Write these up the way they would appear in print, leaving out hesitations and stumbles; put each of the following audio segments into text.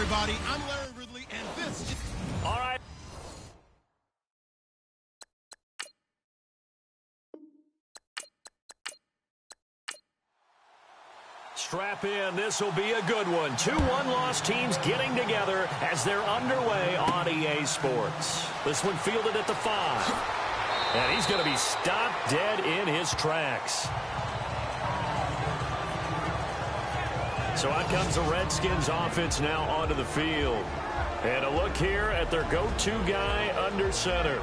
everybody. I'm Larry Ridley, and this is... All right. Strap in. This will be a good one. 2 one-loss teams getting together as they're underway on EA Sports. This one fielded at the 5. And he's going to be stopped dead in his tracks. So out comes the Redskins offense now onto the field. And a look here at their go-to guy under center.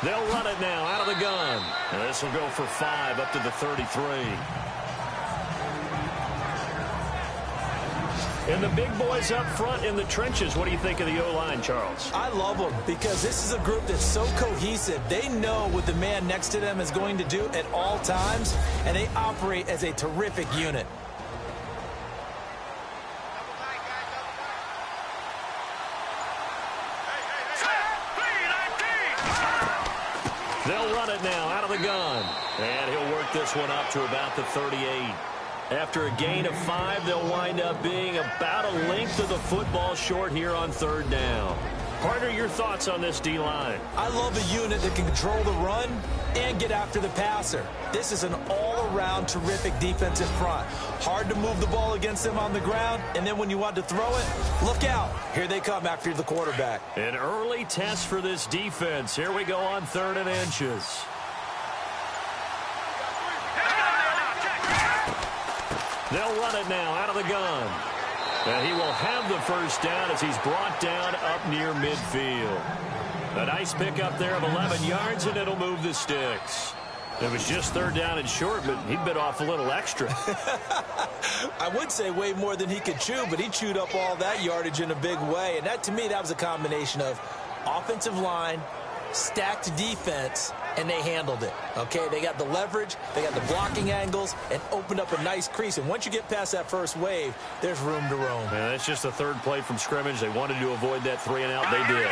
They'll run it now out of the gun. And this will go for 5 up to the 33. And the big boys up front in the trenches. What do you think of the O-line, Charles? I love them because this is a group that's so cohesive. They know what the man next to them is going to do at all times, and they operate as a terrific unit. They'll run it now out of the gun. And he'll work this one up to about the 38. After a gain of 5, they'll wind up being about a length of the football short here on 3rd down. Partner, your thoughts on this D-line? I love a unit that can control the run and get after the passer. This is an all-around terrific defensive front. Hard to move the ball against them on the ground, and then when you want to throw it, look out. Here they come after the quarterback. An early test for this defense. Here we go on 3rd and inches. They'll run it now out of the gun. And he will have the first down as he's brought down up near midfield. A nice pickup there of 11 yards, and it'll move the sticks. It was just 3rd down and short, but he bit off a little extra. I would say way more than he could chew, but he chewed up all that yardage in a big way. And that, to me, that was a combination of offensive line, stacked defense, and they handled it. Okay, they got the leverage, they got the blocking angles, and opened up a nice crease. And once you get past that first wave, there's room to roam. Yeah, that's just the 3rd play from scrimmage. They wanted to avoid that 3 and out. They did.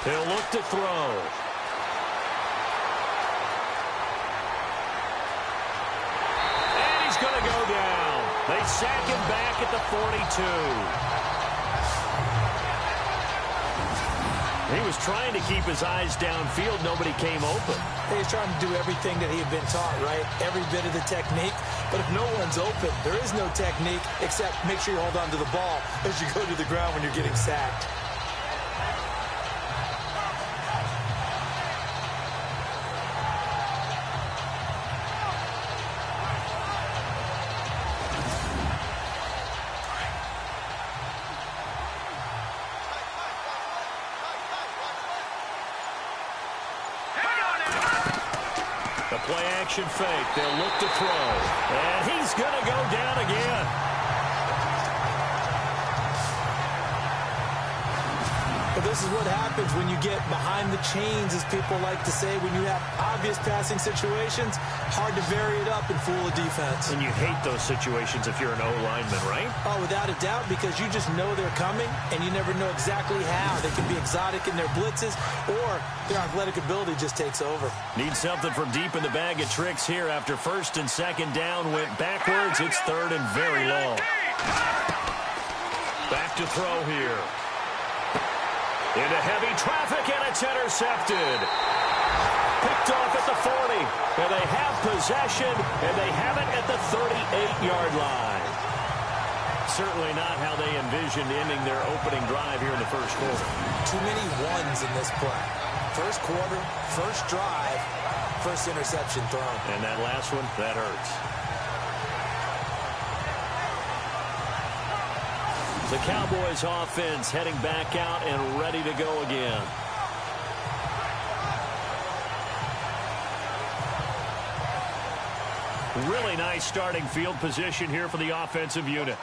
He'll look to throw. And he's going to go down. They sack him back at the 42. He was trying to keep his eyes downfield. Nobody came open. He's trying to do everything that he had been taught, right? Every bit of the technique. But if no one's open, there is no technique except make sure you hold on to the ball as you go to the ground when you're getting sacked. Play-action fake. They'll look to throw. And he's going to go down again. But this is what happens when you get behind the chains, as people like to say. When you have obvious passing situations, hard to vary it up and fool a defense. And you hate those situations if you're an O-lineman, right? Oh, without a doubt, because you just know they're coming, and you never know exactly how. They can be exotic in their blitzes, or their athletic ability just takes over. Need something from deep in the bag of tricks here after 1st and 2nd down went backwards. It's 3rd and very long. Back to throw here. Into heavy traffic, and it's intercepted. Picked off at the 40. And they have possession, and they have it at the 38-yard line. Certainly not how they envisioned ending their opening drive here in the 1st quarter. Too many ones in this play. 1st quarter, 1st drive, 1st interception thrown. And that last one, that hurts. The Cowboys offense heading back out and ready to go again. Really nice starting field position here for the offensive unit.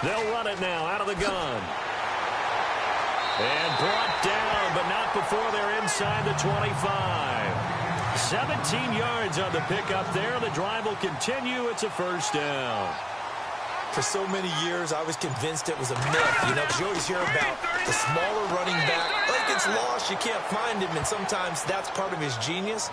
They'll run it now out of the gun. And brought down, but not before they're inside the 25. 17 yards on the pickup there. The drive will continue. It's a first down. For so many years, I was convinced it was a myth, because you always hear about the smaller running back. Oh, he gets lost, you can't find him, and sometimes that's part of his genius.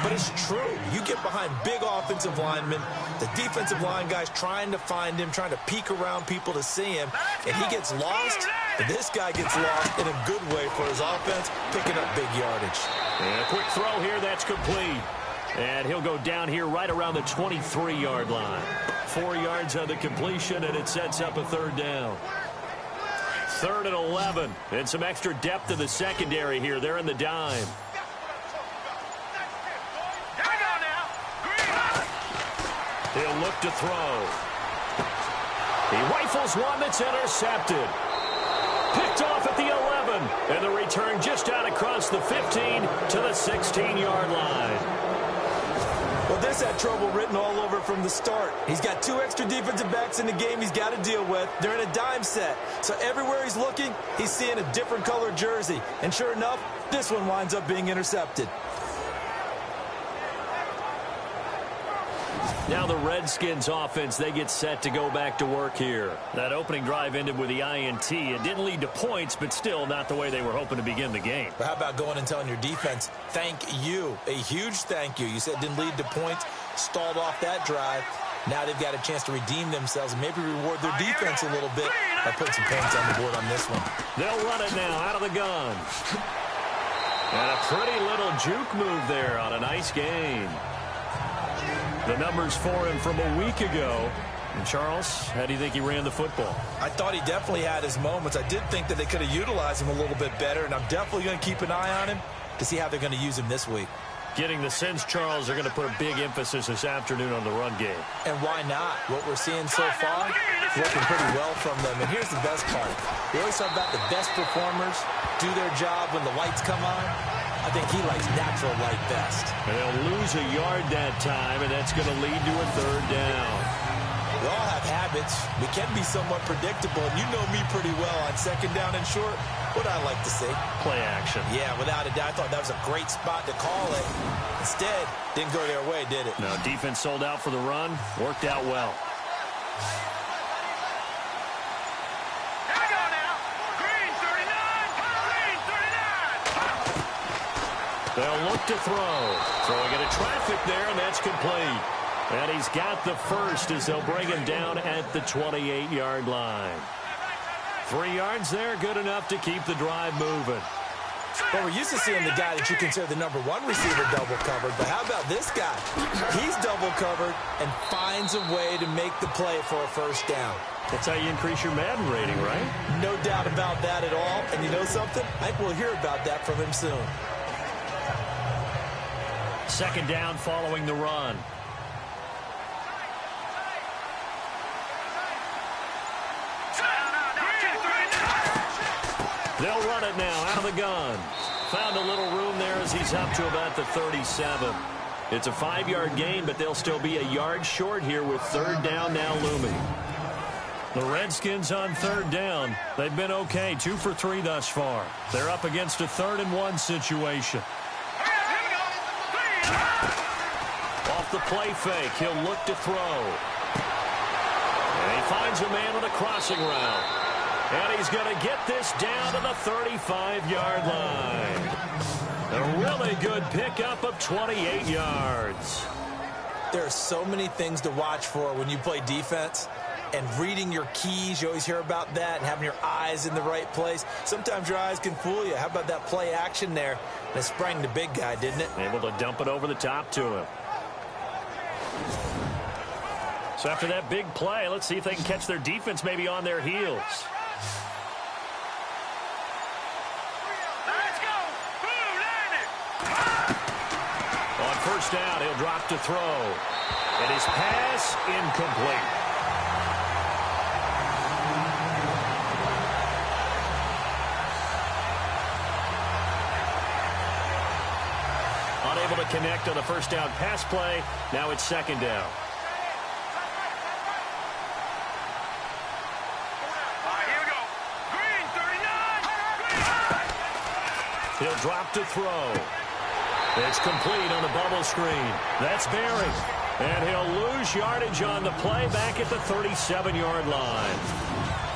But it's true. You get behind big offensive linemen, the defensive line guys trying to find him, trying to peek around people to see him, and he gets lost. But this guy gets lost in a good way for his offense, picking up big yardage. And a quick throw here, that's complete. And he'll go down here right around the 23-yard line. 4 yards on the completion, and it sets up a third down. 3rd and 11, and some extra depth in the secondary here. They're in the dime. He'll look to throw. He rifles one that's intercepted. Picked off at the 11, and the return just out across the 15 to the 16-yard line. Well, this had trouble written all over from the start. He's got 2 extra defensive backs in the game he's got to deal with. They're in a dime set. So everywhere he's looking, he's seeing a different color jersey. And sure enough, this one winds up being intercepted. Now the Redskins offense, they get set to go back to work here. That opening drive ended with the INT. It didn't lead to points, but still not the way they were hoping to begin the game. But how about going and telling your defense, thank you, a huge thank you. You said it didn't lead to points, stalled off that drive. Now they've got a chance to redeem themselves and maybe reward their defense a little bit by putting some points on the board on this one. They'll run it now out of the gun. And a pretty little juke move there on a nice game. The numbers for him from a week ago. And Charles, how do you think he ran the football? I thought he definitely had his moments. I did think that they could have utilized him a little bit better, and I'm definitely going to keep an eye on him to see how they're going to use him this week. Getting the sense, Charles, they're going to put a big emphasis this afternoon on the run game. And why not? What we're seeing so far is working pretty well from them. And here's the best part. We always talk about the best performers do their job when the lights come on. I think he likes natural light best. And they'll lose a yard that time, and that's going to lead to a third down. We all have habits. We can be somewhat predictable, and you know me pretty well on 2nd down and short. What I like to see. Play action. Yeah, without a doubt. I thought that was a great spot to call it. Instead, didn't go their way, did it? No, defense sold out for the run. Worked out well. They'll look to throw. Throwing into traffic there, and that's complete. And he's got the first as they'll bring him down at the 28-yard line. 3 yards there, good enough to keep the drive moving. Well, we're used to seeing the guy that you consider the number 1 receiver double covered, but how about this guy? He's double covered and finds a way to make the play for a first down. That's how you increase your Madden rating, right? No doubt about that at all. And you know something? I think we'll hear about that from him soon. 2nd down following the run. They'll run it now out of the gun. Found a little room there as he's up to about the 37. It's a 5-yard gain, but they'll still be a yard short here with 3rd down now looming. The Redskins on 3rd down. They've been okay, 2 for 3 thus far. They're up against a 3rd and 1 situation. Off the play fake, he'll look to throw. And he finds a man on a crossing route. And he's going to get this down to the 35-yard line. A really good pickup of 28 yards. There are so many things to watch for when you play defense. And reading your keys, you always hear about that, and having your eyes in the right place. Sometimes your eyes can fool you. How about that play action there? And it sprang the big guy, didn't it? Able to dump it over the top to him. So after that big play, let's see if they can catch their defense maybe on their heels. On 1st down, he'll drop to throw. And his pass incomplete. Unable to connect on the 1st down pass play. Now it's 2nd down. He'll drop to throw. It's complete on the bubble screen. That's Barry. And he'll lose yardage on the play back at the 37-yard line.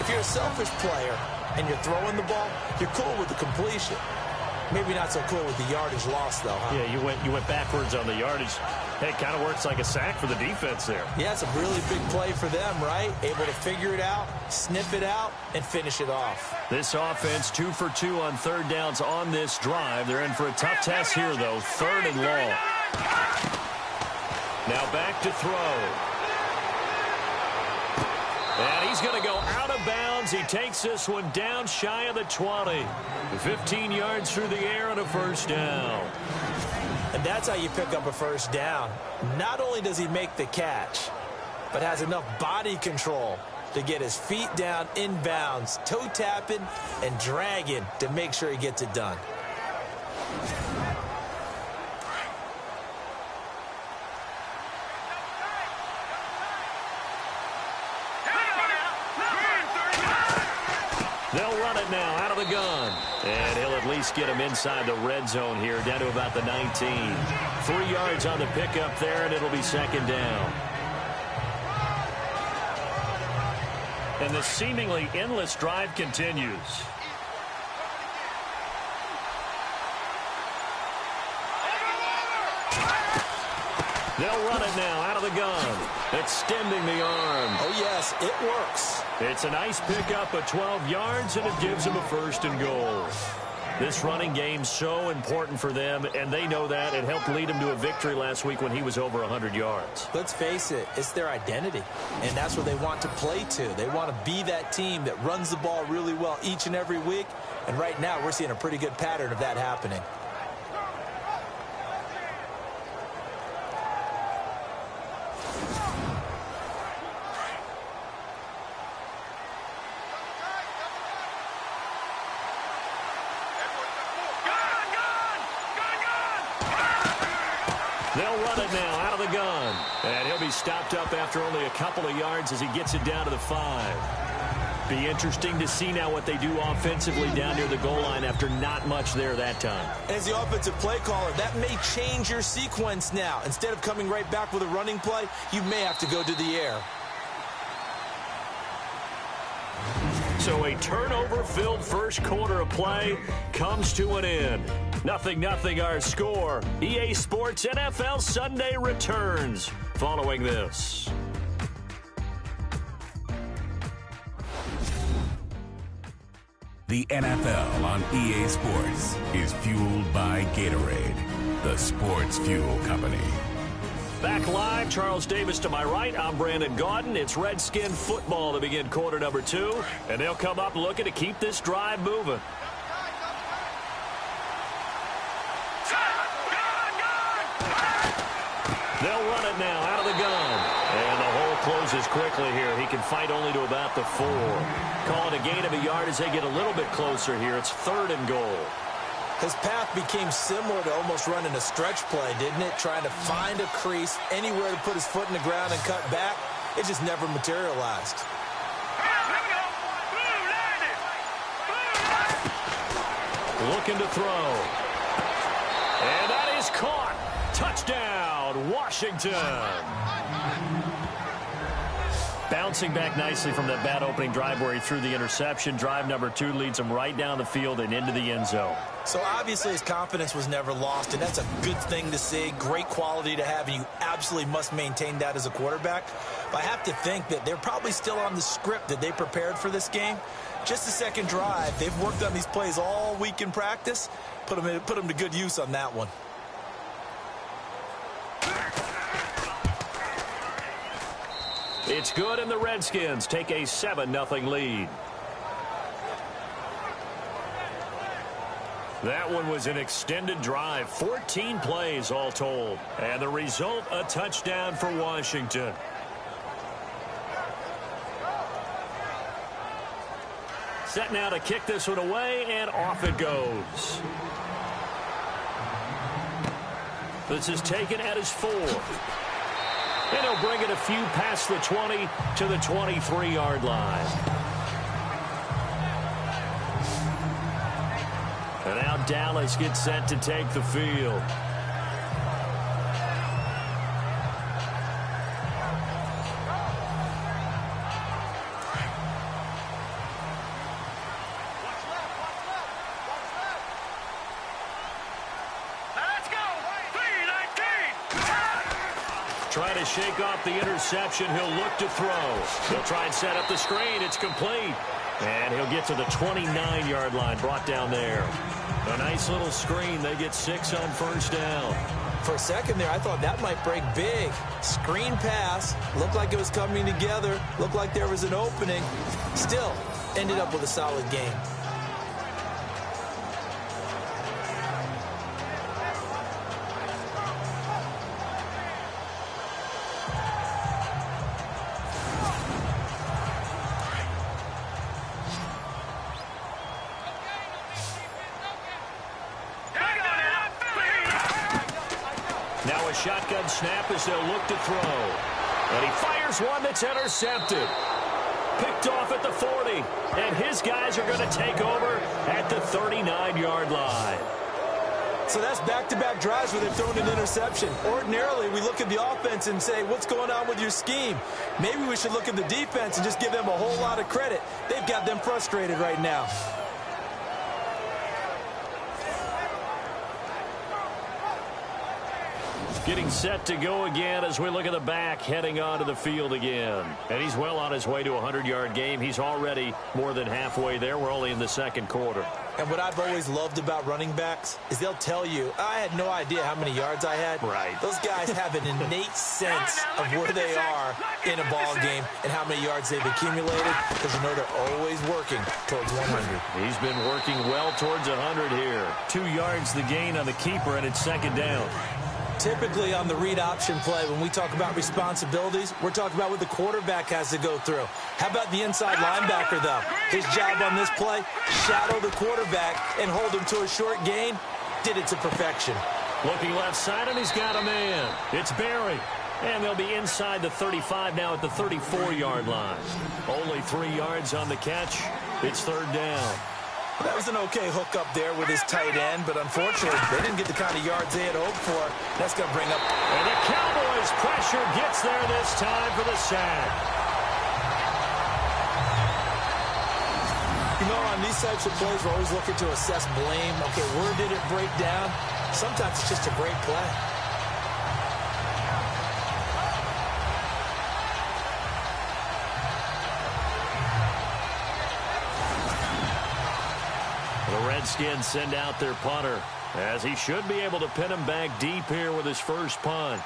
If you're a selfish player and you're throwing the ball, you're cool with the completion. Maybe not so cool with the yardage loss, though, huh? Yeah, you went backwards on the yardage. Hey, it kind of works like a sack for the defense there. Yeah, it's a really big play for them, right? Able to figure it out, sniff it out, and finish it off. This offense 2 for 2 on third downs on this drive. They're in for a tough test here, though. 3rd and long. Now back to throw. And he's going to go out of bounds. He takes this one down shy of the 20. 15 yards through the air and a first down. And that's how you pick up a first down. Not only does he make the catch, but has enough body control to get his feet down inbounds, toe tapping and dragging to make sure he gets it done. They'll run it now out of the gun. And he'll at least get him inside the red zone here, down to about the 19. 3 yards on the pickup there, and it'll be 2nd down. And the seemingly endless drive continues. They'll run it now out of the gun, extending the arm. Oh, yes, it works. It's a nice pickup of 12 yards, and it gives them a 1st and goal. This running game's so important for them, and they know that. It helped lead them to a victory last week when he was over 100 yards. Let's face it, it's their identity, and that's what they want to play to. They want to be that team that runs the ball really well each and every week, and right now we're seeing a pretty good pattern of that happening. They'll run it now out of the gun. And he'll be stopped up after only a couple of yards as he gets it down to the 5. Be interesting to see now what they do offensively down near the goal line after not much there that time. As the offensive play caller, that may change your sequence now. Instead of coming right back with a running play, you may have to go to the air. So a turnover-filled first quarter of play comes to an end. 0-0 our score. EA Sports NFL Sunday returns following this. The NFL on EA Sports is fueled by Gatorade, the sports fuel company. Back live, Charles Davis to my right. I'm Brandon Gaudin. It's Redskin football to begin quarter number 2. And they'll come up looking to keep this drive moving. They'll run it now out of the gun. And the hole closes quickly here. He can fight only to about the 4. Call it a gain of a yard as they get a little bit closer here. It's 3rd and goal. His path became similar to almost running a stretch play, didn't it? Trying to find a crease, anywhere to put his foot in the ground and cut back. It just never materialized. Looking to throw. And that is caught. Touchdown, Washington. Bouncing back nicely from that bad opening drive where he threw the interception. Drive number 2 leads him right down the field and into the end zone. So obviously his confidence was never lost, and that's a good thing to see. Great quality to have, and you absolutely must maintain that as a quarterback. But I have to think that they're probably still on the script that they prepared for this game. Just the second drive. They've worked on these plays all week in practice. Put them to good use on that one. It's good, and the Redskins take a 7-0 lead. That one was an extended drive, 14 plays all told. And the result, a touchdown for Washington. Set now to kick this one away, and off it goes. This is taken at his 4. And he'll bring it a few past the 20 to the 23-yard line. And now Dallas gets set to take the field. try to shake off the interception. He'll look to throw. He'll try and set up the screen. It's complete. And he'll get to the 29-yard line, brought down there. A nice little screen. They get 6 on first down. For a second there, I thought that might break big. Screen pass. Looked like it was coming together. Looked like there was an opening. Still, ended up with a solid game. Now a shotgun snap as they'll look to throw. And he fires one that's intercepted. Picked off at the 40. And his guys are going to take over at the 39-yard line. So that's back-to-back drives where they've thrown an interception. Ordinarily, we look at the offense and say, what's going on with your scheme? Maybe we should look at the defense and just give them a whole lot of credit. They've got them frustrated right now. Getting set to go again as we look at the back heading onto the field again. And he's well on his way to a 100-yard game. He's already more than halfway there. We're only in the second quarter. And what I've always loved about running backs is they'll tell you, I had no idea how many yards I had. Right. Those guys have an innate sense of where they are in a ball game and how many yards they've accumulated, because you know they're always working towards 100. He's been working well towards 100 here. 2 yards the gain on the keeper, and it's second down. Typically on the read option play, when we talk about responsibilities, we're talking about what the quarterback has to go through. How about the inside linebacker, though? His job on this play, shadow the quarterback and hold him to a short gain. Did it to perfection. Looking left side, and he's got a man. It's Barry. And they'll be inside the 35 now at the 34-yard line. Only 3 yards on the catch. It's third down. That was an okay hook up there with his tight end, but unfortunately, they didn't get the kind of yards they had hoped for. That's going to bring up... And the Cowboys' pressure gets there this time for the sack. You know, on these types of plays, we're always looking to assess blame. Okay, where did it break down? Sometimes it's just a great play. The Redskins send out their punter, as he should be able to pin him back deep here with his first punt.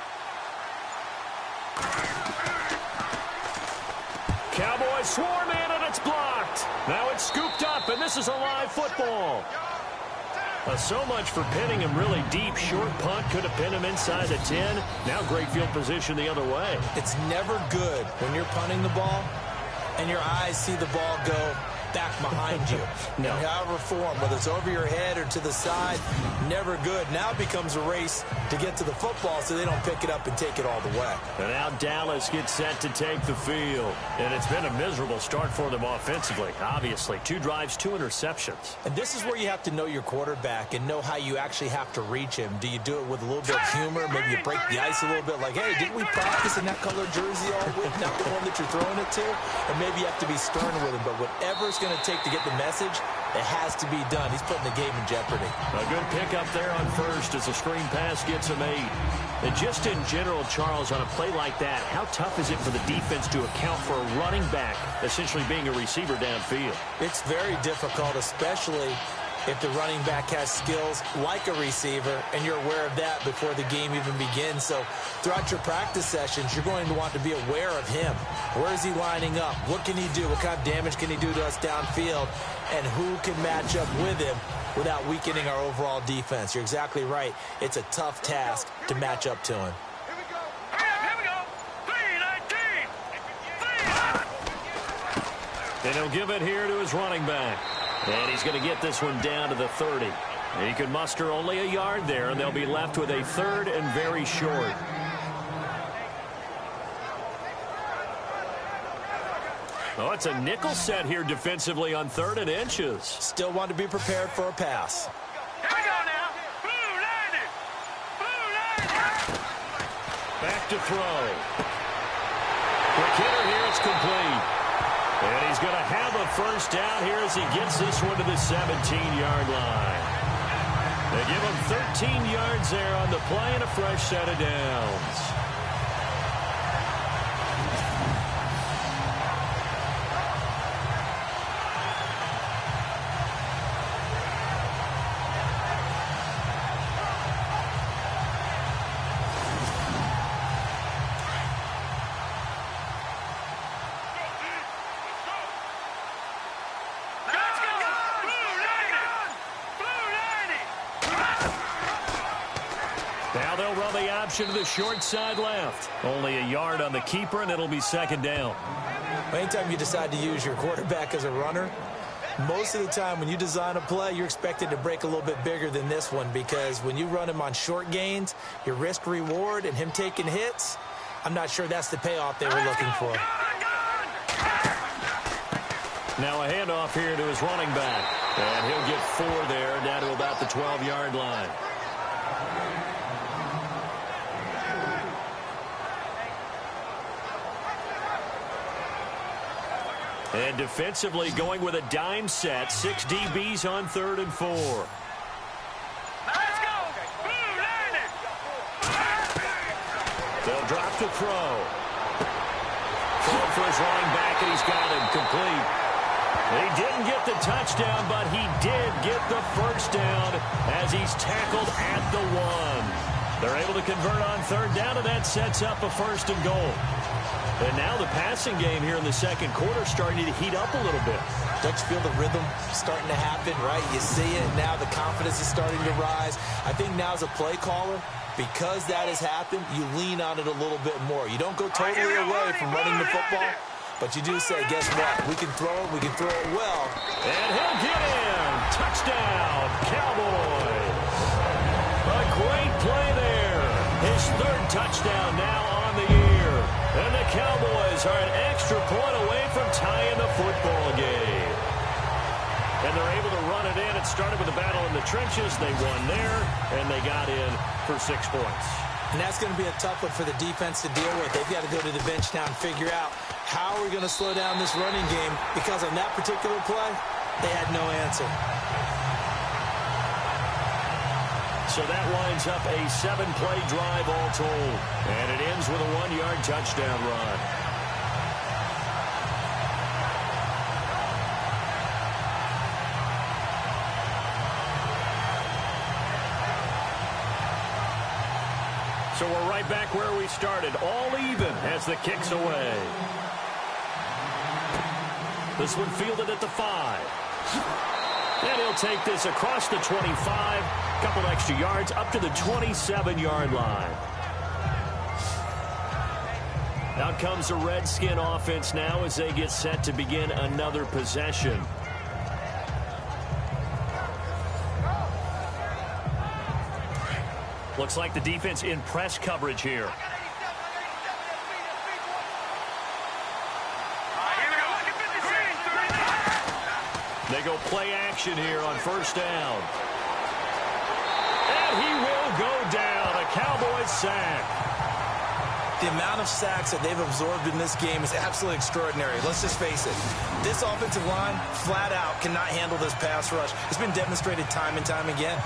Cowboys swarm in, and it's blocked. Now it's scooped up, and this is a live football. So much for pinning him really deep. Short punt could have pinned him inside the 10. Now great field position the other way. It's never good when you're punting the ball and your eyes see the ball go back behind you. No. However form, whether it's over your head or to the side, never good. Now it becomes a race to get to the football so they don't pick it up and take it all the way. And now Dallas gets set to take the field. And it's been a miserable start for them offensively, obviously. 2 drives, 2 interceptions. And this is where you have to know your quarterback and know how you actually have to reach him. Do you do it with a little bit of humor? Maybe you break the ice a little bit like, hey, didn't we practice in that color jersey all week? Not the one that you're throwing it to? Or maybe you have to be stern with him. But whatever it's going to take to get the message, it has to be done. He's putting the game in jeopardy. A good pickup there on first as the screen pass gets him 8. And just in general, Charles, on a play like that, how tough is it for the defense to account for a running back essentially being a receiver downfield? It's very difficult, especially if the running back has skills like a receiver, and you're aware of that before the game even begins. So throughout your practice sessions, you're going to want to be aware of him. Where is he lining up? What can he do? What kind of damage can he do to us downfield? And who can match up with him without weakening our overall defense? You're exactly right. It's a tough task to match up to him. Here we go. 3-19. And he'll give it here to his running back. And he's going to get this one down to the 30. He can muster only a yard there, and they'll be left with a third and very short. Oh, it's a nickel set here defensively on 3rd and inches. Still want to be prepared for a pass. Here we go now. Blue 90. Back to throw. Quick hitter here, it's complete. And he's going to have a first down here as he gets this one to the 17-yard line. They give him 13 yards there on the play and a fresh set of downs. Now they'll run the option to the short side left. Only a yard on the keeper, and it'll be second down. Anytime you decide to use your quarterback as a runner, most of the time when you design a play, you're expected to break a little bit bigger than this one, because when you run him on short gains, your risk-reward and him taking hits, I'm not sure that's the payoff they were looking for. Now a handoff here to his running back. And he'll get 4 there, down to about the 12-yard line. And defensively going with a dime set. 6 DBs on 3rd and 4. Let's go. Blue line it. They'll drop to throw. Throw for his running back, and he's got him complete. He didn't get the touchdown, but he did get the first down as he's tackled at the 1. They're able to convert on 3rd down, and that sets up a 1st and goal. And now the passing game here in the second quarter starting to heat up a little bit. Don't you feel the rhythm starting to happen, right? You see it now. The confidence is starting to rise. I think now as a play caller, because that has happened, you lean on it a little bit more. You don't go totally away from running the football, but you do say, guess what? We can throw it. We can throw it well. And he'll get in. Touchdown, Cowboys. A great play there. His 3rd touchdown now on the year. And the Cowboys are an extra point away from tying the football game. And they're able to run it in. It started with a battle in the trenches. They won there, and they got in for 6 points. And that's going to be a tough one for the defense to deal with. They've got to go to the bench now and figure out how we're going to slow down this running game, because on that particular play, they had no answer. So that winds up a 7-play drive all told. And it ends with a 1-yard touchdown run. So we're right back where we started. All even as the kick's away. This one fielded at the 5. And he'll take this across the 25. Couple extra yards up to the 27-yard line. Out comes the Redskin offense now as they get set to begin another possession. Looks like the defense in press coverage here. They go play action here on 1st down. And he will go down. A Cowboys sack. The amount of sacks that they've absorbed in this game is absolutely extraordinary. Let's just face it. This offensive line, flat out, cannot handle this pass rush. It's been demonstrated time and time again.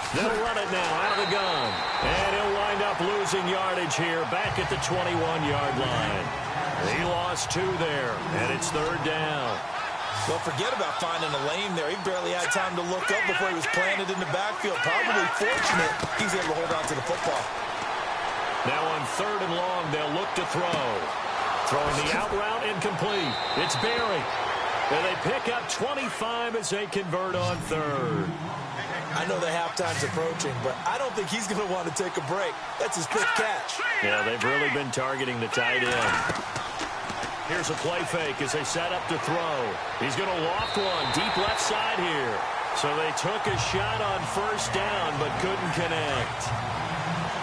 They'll run it now out of the gun. And he'll wind up losing yardage here back at the 21-yard line. He lost 2 there, and it's 3rd down. Well, forget about finding a lane there. He barely had time to look up before he was planted in the backfield. Probably fortunate he's able to hold on to the football. Now on 3rd and long, they'll look to throw. Throwing the out route incomplete. It's Berry. And they pick up 25 as they convert on 3rd. I know the halftime's approaching, but I don't think he's going to want to take a break. That's his 5th catch. Yeah, they've really been targeting the tight end. Here's a play fake as they set up to throw. He's going to loft one deep left side here. So they took a shot on 1st down, but couldn't connect.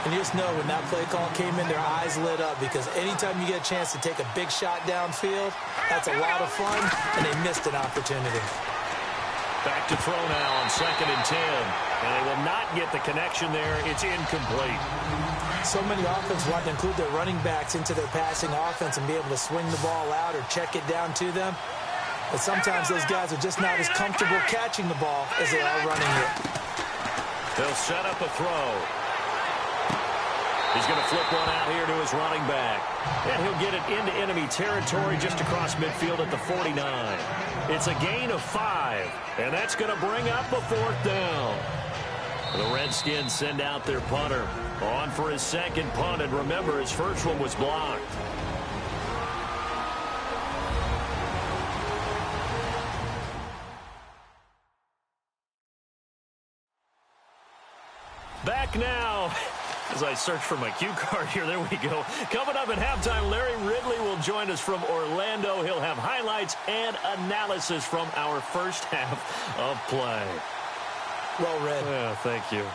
And you just know when that play call came in, their eyes lit up, because anytime you get a chance to take a big shot downfield, that's a lot of fun, and they missed an opportunity. Back to throw now on 2nd and 10. And they will not get the connection there. It's incomplete. So many offenses want to include their running backs into their passing offense and be able to swing the ball out or check it down to them. But sometimes those guys are just not as comfortable catching the ball as they are running it. They'll set up a throw. He's going to flip one out here to his running back. And he'll get it into enemy territory just across midfield at the 49. It's a gain of 5, and that's going to bring up a 4th down. The Redskins send out their punter on for his second punt, and remember, his first one was blocked. Back now. As I search for my cue card here, there we go. Coming up at halftime, Larry Ridley will join us from Orlando. He'll have highlights and analysis from our first half of play. Well read. Yeah, thank you.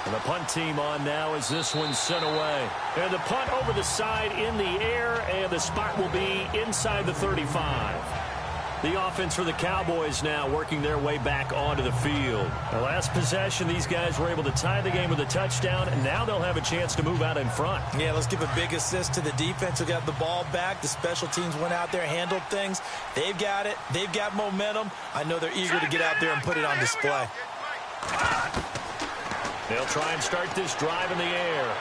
And the punt team on now as this one's sent away. And the punt over the side in the air, and the spot will be inside the 35. The offense for the Cowboys now working their way back onto the field. The last possession, these guys were able to tie the game with a touchdown, and now they'll have a chance to move out in front. Yeah, let's give a big assist to the defense who got the ball back. The special teams went out there, handled things. They've got it. They've got momentum. I know they're eager to get out there and put it on display. They'll try and start this drive in the air.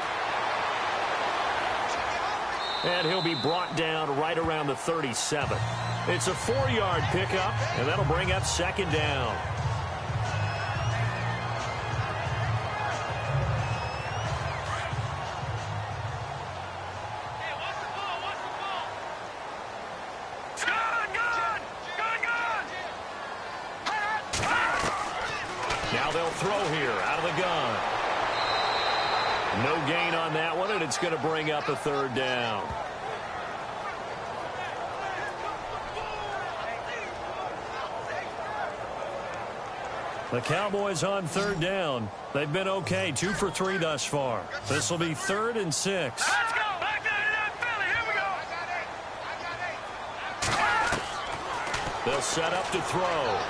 And he'll be brought down right around the 37. It's a 4-yard pickup, and that'll bring up 2nd down. Now they'll throw here out of the gun. No gain on that one, and it's going to bring up a 3rd down. The Cowboys on 3rd down. They've been okay, 2 for 3 thus far. This will be 3rd and 6. Let's go. Back down to that Philly. Here we go. They'll set up to throw.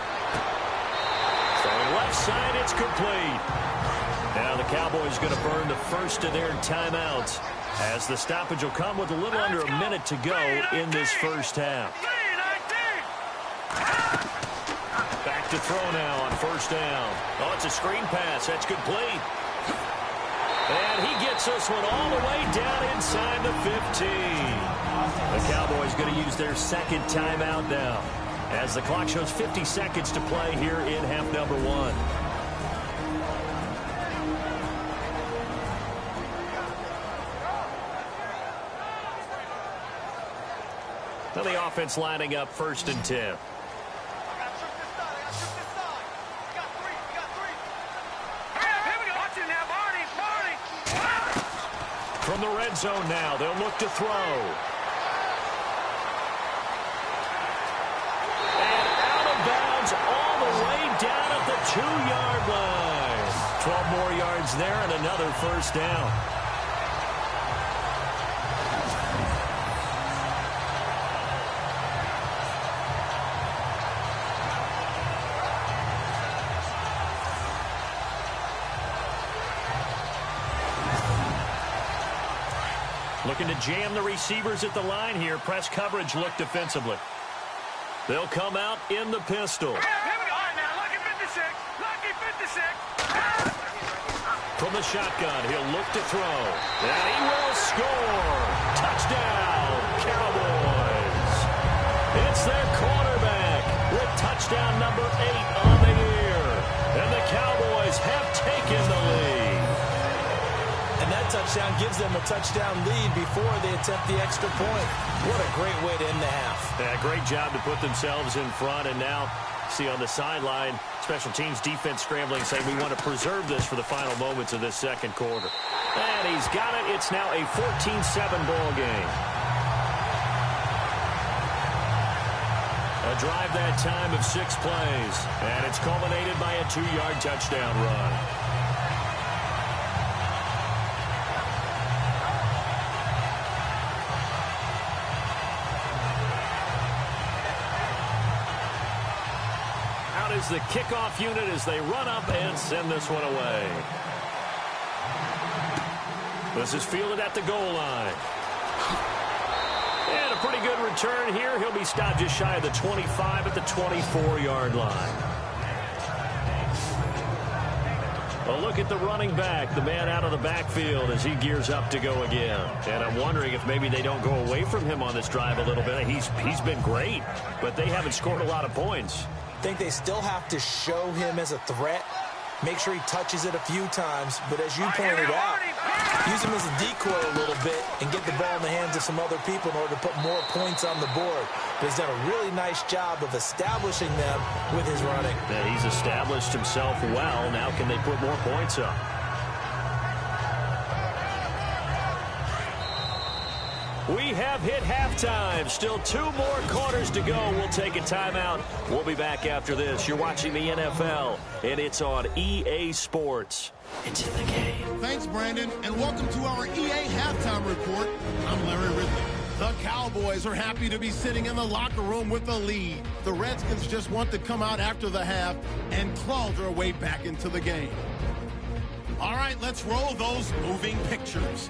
Throwing left side, it's complete. Now the Cowboys going to burn the first of their timeouts as the stoppage will come with a little under a minute to go in this first half. Back to throw now on 1st down. Oh, it's a screen pass. That's complete. And he gets this one all the way down inside the 15. The Cowboys going to use their 2nd timeout now as the clock shows 50 seconds to play here in half number 1. Now the offense lining up 1st and 10. From the red zone now, they'll look to throw. And out of bounds all the way down at the 2-yard line. 12 more yards there and another 1st down. Looking to jam the receivers at the line here. Press coverage look defensively. They'll come out in the pistol. Here we go. All right, now, lucky 56. Lucky 56. From the shotgun, he'll look to throw. And he will score. Touchdown, Cowboys. It's their quarterback with touchdown number 8 on the year. And the Cowboys have taken the lead. And that touchdown gives them a touchdown lead before they attempt the extra point. What a great way to end the half. Yeah, great job to put themselves in front. And now, see on the sideline, special teams defense scrambling, saying we want to preserve this for the final moments of this 2nd quarter. And he's got it. It's now a 14-7 ball game. A drive that time of 6 plays. And it's culminated by a 2-yard touchdown run. Is the kickoff unit as they run up and send this one away. This is fielded at the goal line. And a pretty good return here. He'll be stopped just shy of the 25 at the 24-yard line. A look at the running back, the man out of the backfield as he gears up to go again. And I'm wondering if maybe they don't go away from him on this drive a little bit. He's been great, but they haven't scored a lot of points. I think they still have to show him as a threat. Make sure he touches it a few times. But as you pointed out, use him as a decoy a little bit and get the ball in the hands of some other people in order to put more points on the board. But he's done a really nice job of establishing them with his running. Yeah, he's established himself well. Now can they put more points up? We have hit halftime. Still 2 more quarters to go. We'll take a timeout. We'll be back after this. You're watching the NFL, and it's on EA Sports. It's in the game. Thanks, Brandon, and welcome to our EA Halftime Report. I'm Larry Ridley. The Cowboys are happy to be sitting in the locker room with a lead. The Redskins just want to come out after the half and claw their way back into the game. All right, let's roll those moving pictures.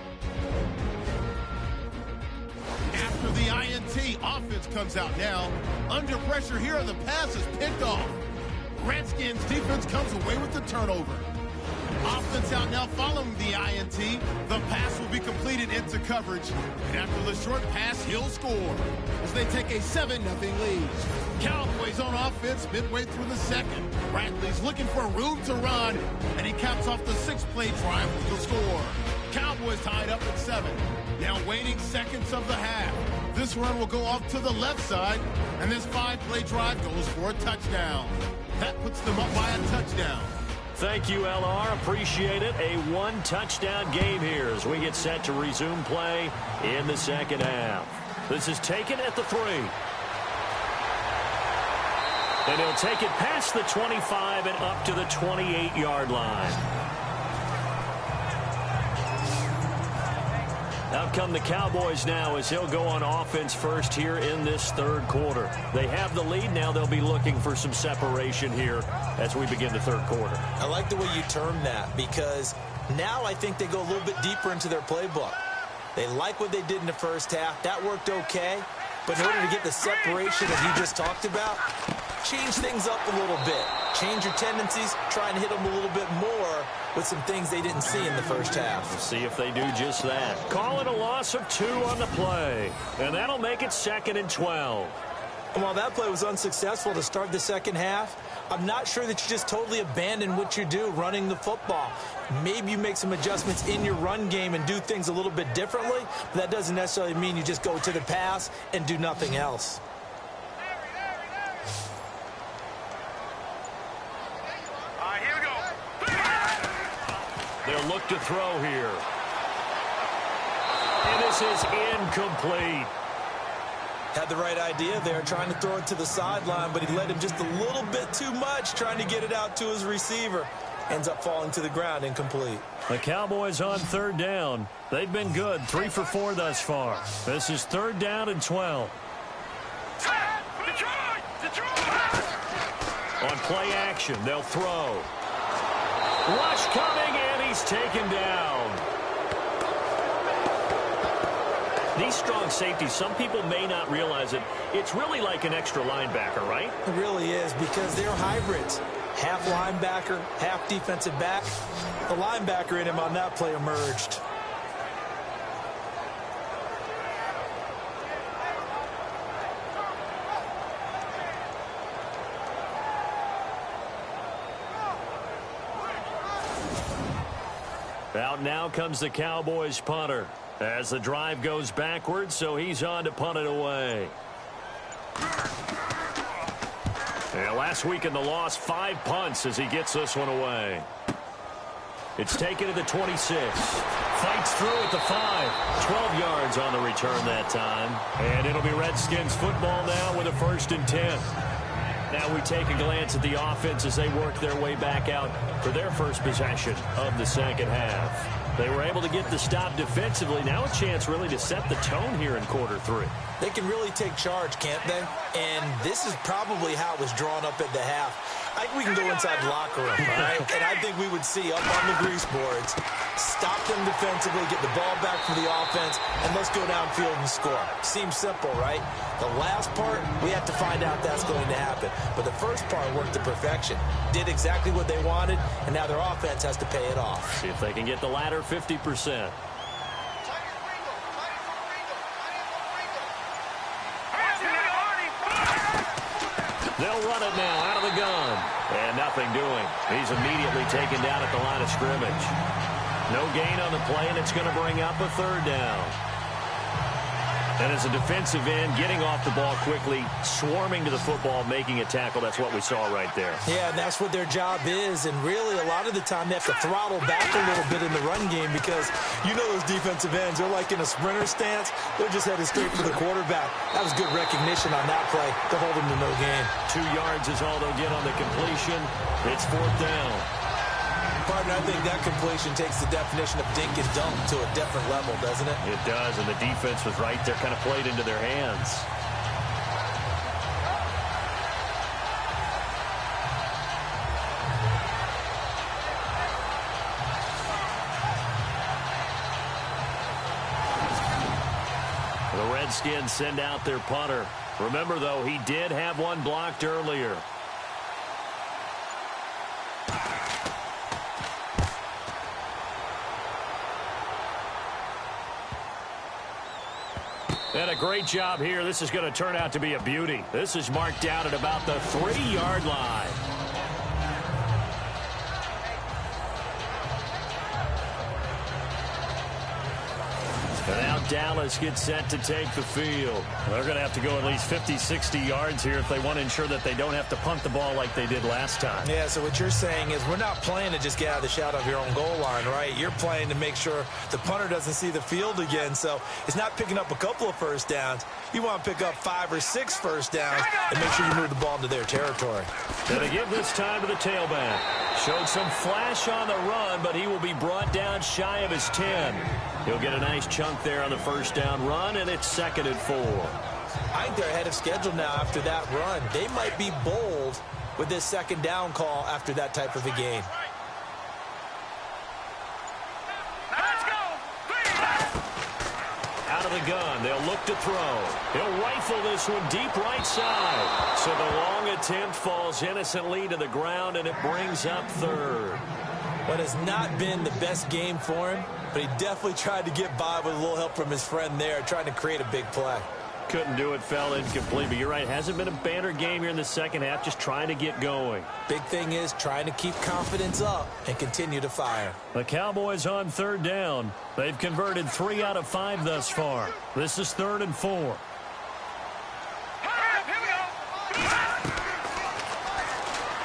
After the INT, offense comes out now. Under pressure here, the pass is picked off. Redskins defense comes away with the turnover. Offense out now following the INT. The pass will be completed into coverage. And after the short pass, he'll score as they take a 7-0 lead. Cowboys on offense midway through the second. Bradley's looking for room to run, and he caps off the 6-play drive with the score. Cowboys tied up at 7. Now waiting seconds of the half. This run will go off to the left side, and this 5-play drive goes for a touchdown. That puts them up by a touchdown. Thank you, LR. Appreciate it. A 1-touchdown game here as we get set to resume play in the second half. This is taken at the 3. And he'll take it past the 25 and up to the 28-yard line. Out come the Cowboys now as he'll go on offense first here in this third quarter. They have the lead. Now they'll be looking for some separation here as we begin the third quarter. I like the way you term that because now I think they go a little bit deeper into their playbook. They like what they did in the first half. That worked okay. But in order to get the separation that you just talked about, change things up a little bit. Change your tendencies. Try and hit them a little bit more with some things they didn't see in the first half. We'll see if they do just that. Call it a loss of 2 on the play. And that'll make it 2nd and 12. And while that play was unsuccessful to start the second half, I'm not sure that you just totally abandon what you do running the football. Maybe you make some adjustments in your run game and do things a little bit differently. But that doesn't necessarily mean you just go to the pass and do nothing else. They'll look to throw here. And this is incomplete. Had the right idea there, trying to throw it to the sideline, but he led him just a little bit too much, trying to get it out to his receiver. Ends up falling to the ground, incomplete. The Cowboys on 3rd down. They've been good, 3 for 4 thus far. This is 3rd down and 12. On play action, they'll throw. Rush coming, and he's taken down. These strong safeties, some people may not realize it. It's really like an extra linebacker, right? It really is because they're hybrids. Half linebacker, half defensive back. The linebacker in him on that play emerged. Out now comes the Cowboys punter as the drive goes backwards, so he's on to punt it away. And last week in the loss, 5 punts as he gets this one away. It's taken to the 26. Fights through at the 5. 12 yards on the return that time. And it'll be Redskins football now with a 1st and 10. Now we take a glance at the offense as they work their way back out for their first possession of the second half. They were able to get the stop defensively. Now a chance really to set the tone here in quarter 3. They can really take charge, can't they? And this is probably how it was drawn up at the half. I think we can go inside the locker room, all right? And I think we would see up on the grease boards, stop them defensively, get the ball back for the offense, and let's go downfield and score. Seems simple, right? The last part, we have to find out that's going to happen. But the first part worked to perfection. Did exactly what they wanted, and now their offense has to pay it off. See if they can get the latter 50%. They'll run it now out of the gun. And nothing doing. He's immediately taken down at the line of scrimmage. No gain on the play, and it's going to bring up a third down. And as a defensive end, getting off the ball quickly, swarming to the football, making a tackle, that's what we saw right there. Yeah, and that's what their job is. And really, a lot of the time, they have to throttle back a little bit in the run game because you know those defensive ends, they're like in a sprinter stance. They're just headed straight for the quarterback. That was good recognition on that play to hold them to no gain. 2 yards is all they'll get on the completion. It's fourth down. Partner, I think that completion takes the definition of dink and dunk to a different level, doesn't it? It does, and the defense was right there, kind of played into their hands. The Redskins send out their punter. Remember, though, he did have one blocked earlier. And a great job here. This is going to turn out to be a beauty. This is marked down at about the 3-yard line. And now Dallas gets set to take the field. They're going to have to go at least 50, 60 yards here if they want to ensure that they don't have to punt the ball like they did last time. Yeah, so what you're saying is we're not playing to just get out of the shadow of your own goal line, right? You're playing to make sure the punter doesn't see the field again. So it's not picking up a couple of first downs. You want to pick up 5 or 6 first downs and make sure you move the ball into their territory. And they give this time to the tailback. Showed some flash on the run, but he will be brought down shy of his 10. He'll get a nice chunk there on the first down run, and it's 2nd and 4. I think they're ahead of schedule now after that run. They might be bold with this 2nd down call after that type of a game. Let's go. Out of the gun, they'll look to throw. He'll rifle this one deep right side. So the long attempt falls innocently to the ground, and it brings up 3rd. What has not been the best game for him, but he definitely tried to get by with a little help from his friend there, trying to create a big play. Couldn't do it, fell incomplete, but you're right. Hasn't been a banner game here in the second half, just trying to get going. Big thing is trying to keep confidence up and continue to fire. The Cowboys on 3rd down. They've converted 3 out of 5 thus far. This is 3rd and 4.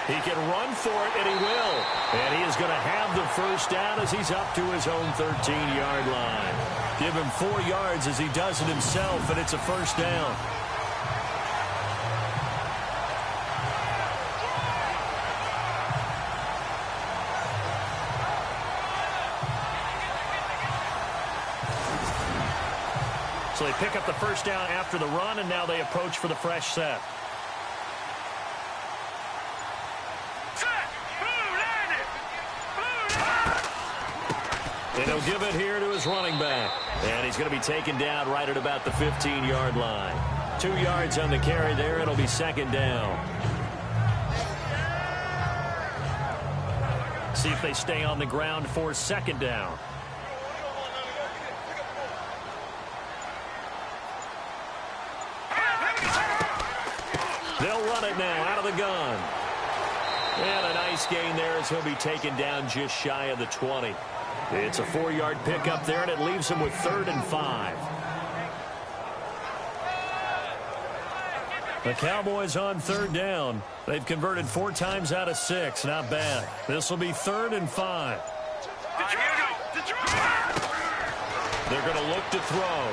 He can run for it, and he will. And he is going to have the first down as he's up to his own 13-yard line. Give him 4 yards as he does it himself, and it's a first down. So they pick up the first down after the run, and now they approach for the fresh set. And he'll give it here to his running back. And he's going to be taken down right at about the 15-yard line. 2 yards on the carry there. It'll be 2nd down. See if they stay on the ground for 2nd down. They'll run it now out of the gun. And a nice gain there as he'll be taken down just shy of the 20. It's a 4-yard pickup there, and it leaves him with 3rd and 5. The Cowboys on 3rd down. They've converted 4 times out of 6. Not bad. This will be 3rd and 5. They're going to look to throw.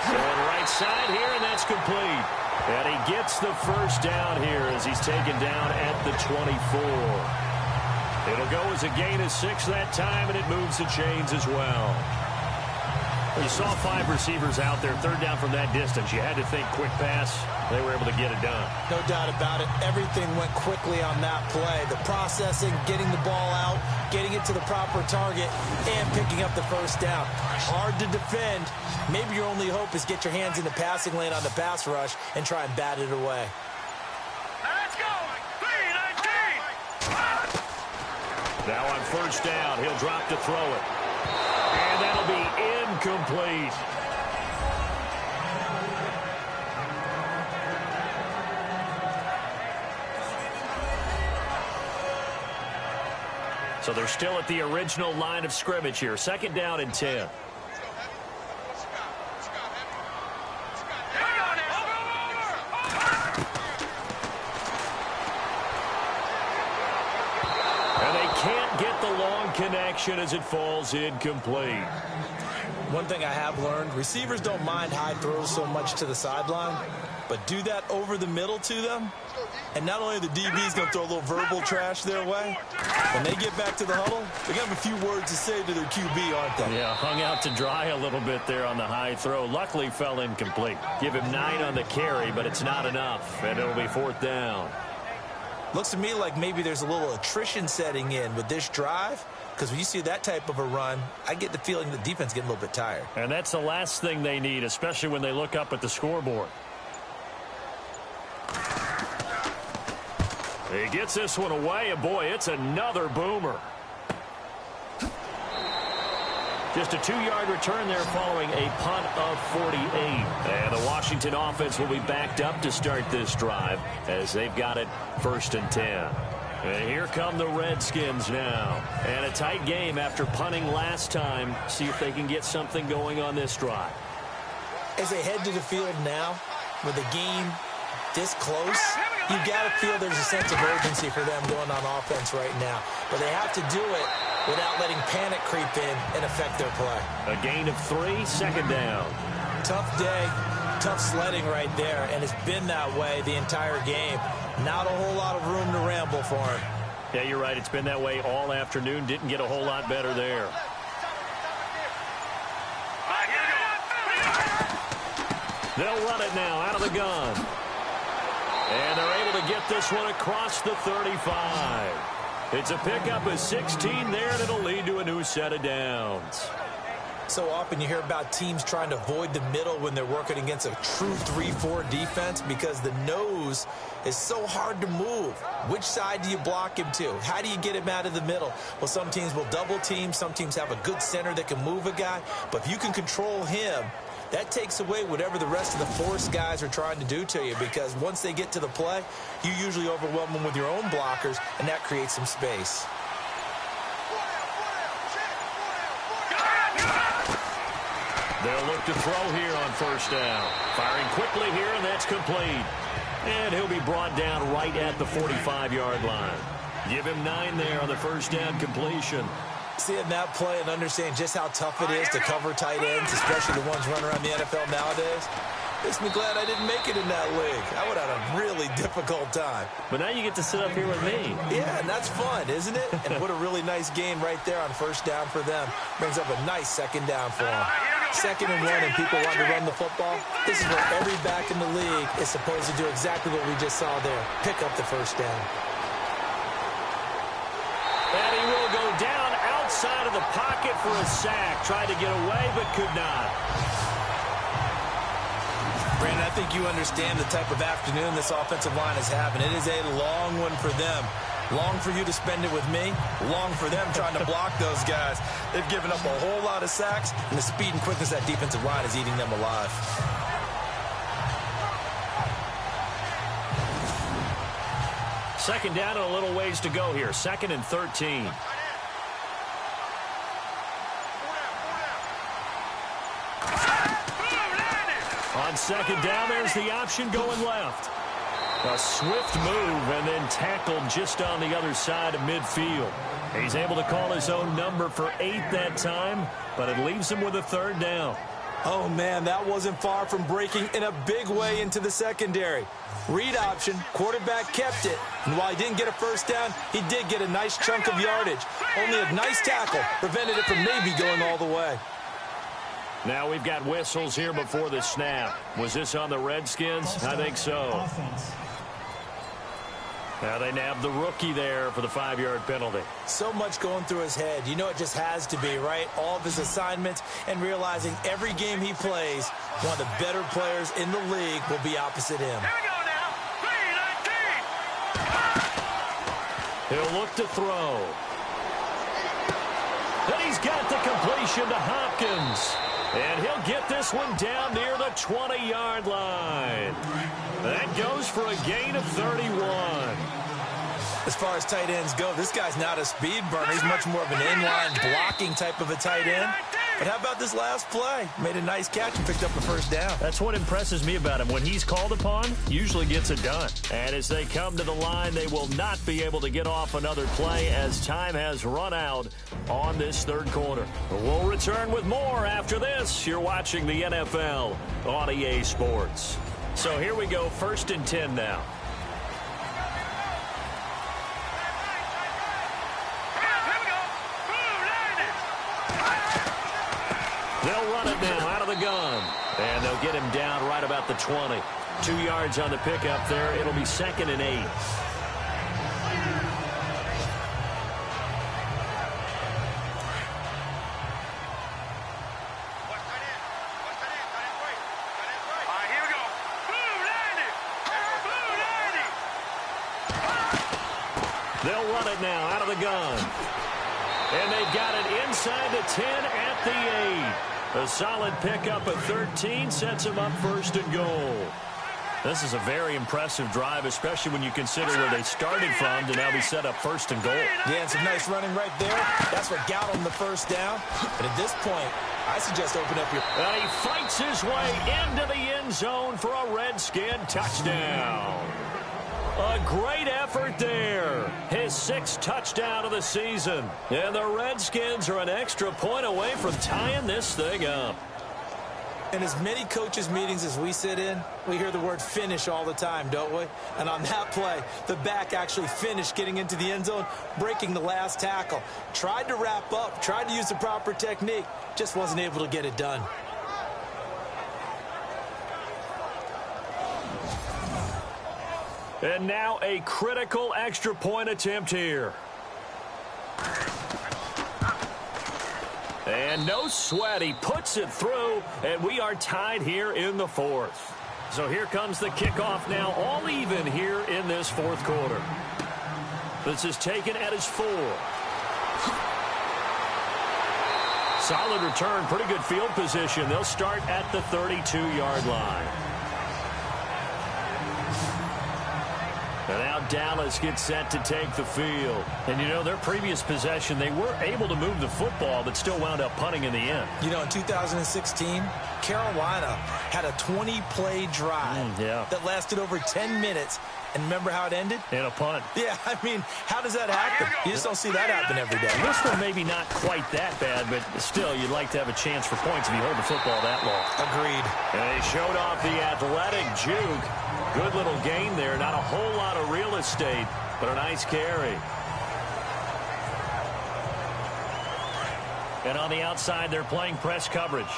Going right side here, and that's complete. And he gets the first down here as he's taken down at the 24. It'll go as a gain of 6 that time, and it moves the chains as well. You saw 5 receivers out there, third down from that distance. You had to think quick pass. They were able to get it done. No doubt about it. Everything went quickly on that play. The processing, getting the ball out, getting it to the proper target, and picking up the first down. Hard to defend. Maybe your only hope is get your hands in the passing lane on the pass rush and try and bat it away. Let's go. 3-19. Now on first down, he'll drop to throw it. And that'll be incomplete. So they're still at the original line of scrimmage here. Second down and 10. And they can't get the long connection as it falls incomplete. One thing I have learned, receivers don't mind high throws so much to the sideline, but do that over the middle to them, and not only are the DBs going to throw a little verbal trash their way, when they get back to the huddle, they're going to have a few words to say to their QB, aren't they? Yeah, hung out to dry a little bit there on the high throw. Luckily fell incomplete. Give him 9 on the carry, but it's not enough, and it'll be fourth down. Looks to me like maybe there's a little attrition setting in with this drive, because when you see that type of a run, I get the feeling the defense is getting a little bit tired. And that's the last thing they need, especially when they look up at the scoreboard. He gets this one away, and boy, it's another boomer. Just a 2-yard return there following a punt of 48. And the Washington offense will be backed up to start this drive as they've got it first and 10. And here come the Redskins now. And a tight game after punting last time. See if they can get something going on this drive. As they head to the field now, with the game this close, you got to feel there's a sense of urgency for them going on offense right now. But they have to do it without letting panic creep in and affect their play. A gain of 3, second down. Tough day, tough sledding right there, and it's been that way the entire game. Not a whole lot of room to ramble for him. Yeah, you're right. It's been that way all afternoon. Didn't get a whole lot better there. They'll run it now out of the gun. And they're able to get this one across the 35. It's a pickup of 16 there, and it'll lead to a new set of downs. So often you hear about teams trying to avoid the middle when they're working against a true 3-4 defense because the nose is so hard to move. Which side do you block him to? How do you get him out of the middle? Well, some teams will double team. Some teams have a good center that can move a guy. But if you can control him, that takes away whatever the rest of the force guys are trying to do to you, because once they get to the play, you usually overwhelm them with your own blockers, and that creates some space. They'll look to throw here on first down. Firing quickly here, and that's complete. And he'll be brought down right at the 45-yard line. Give him 9 there on the first down completion. Seeing that play and understanding just how tough it is to cover tight ends, especially the ones running around the NFL nowadays, makes me glad I didn't make it in that league. I would have had a really difficult time. But now you get to sit up here with me. Yeah, and that's fun, isn't it? And what a really nice gain right there on first down for them. Brings up a nice second down for them. 2nd and 1, and people want to run the football. This is where every back in the league is supposed to do exactly what we just saw there. Pick up the first down. And he will go down outside of the pocket for a sack. Tried to get away, but could not. Brandon, I think you understand the type of afternoon this offensive line is having. It is a long one for them. Long for you to spend it with me. Long for them trying to block those guys. They've given up a whole lot of sacks, and the speed and quickness of that defensive line is eating them alive. Second down and a little ways to go here. 2nd and 13. On second down, there's the option going left. A swift move and then tackled just on the other side of midfield. He's able to call his own number for 8 that time, but it leaves him with a 3rd down. Oh, man, that wasn't far from breaking in a big way into the secondary. Read option, quarterback kept it, and while he didn't get a first down, he did get a nice chunk of yardage. Only a nice tackle prevented it from maybe going all the way. Now we've got whistles here before the snap. Was this on the Redskins? I think so. Now they nabbed the rookie there for the 5-yard penalty. So much going through his head. You know it just has to be, right? All of his assignments and realizing every game he plays, one of the better players in the league will be opposite him. Here we go now. 3-19. He'll look to throw. And he's got the completion to Hopkins. And he'll get this one down near the 20-yard line. That goes for a gain of 31. As far as tight ends go, this guy's not a speed burner. He's much more of an inline blocking type of a tight end. But how about this last play? Made a nice catch and picked up a first down. That's what impresses me about him. When he's called upon, usually gets it done. And as they come to the line, they will not be able to get off another play as time has run out on this third quarter. We'll return with more after this. You're watching the NFL on EA Sports. So here we go, 1st and 10 now. They'll run it now out of the gun. And they'll get him down right about the 20. 2 yards on the pickup there. It'll be 2nd and 8. They'll run it now out of the gun. And they've got it inside the 10 at the 8. A solid pickup at 13 sets them up 1st and goal. This is a very impressive drive, especially when you consider where they started from to now be set up 1st and goal. Yeah, and some nice running right there. That's what got him the first down. But at this point, I suggest open up your... And he fights his way into the end zone for a Redskin touchdown. A great effort there. His 6th touchdown of the season. And the Redskins are an extra point away from tying this thing up. In as many coaches' meetings as we sit in, we hear the word finish all the time, don't we? And on that play, the back actually finished getting into the end zone, breaking the last tackle. Tried to wrap up, tried to use the proper technique, just wasn't able to get it done. And now a critical extra point attempt here. And no sweat. He puts it through, and we are tied here in the 4th. So here comes the kickoff now, all even here in this 4th quarter. This is taken at his 4. Solid return, pretty good field position. They'll start at the 32-yard line. And now Dallas gets set to take the field. And, you know, their previous possession, they were able to move the football, but still wound up punting in the end. You know, in 2016, Carolina had a 20-play drive that lasted over 10 minutes. And remember how it ended? In a punt. Yeah, I mean, how does that happen? You just don't see that happen every day. This one maybe not quite that bad, but still, you'd like to have a chance for points if you hold the football that long. Agreed. And they showed off the athletic juke. Good little gain there. Not a whole lot of real estate, but a nice carry. And on the outside, they're playing press coverage.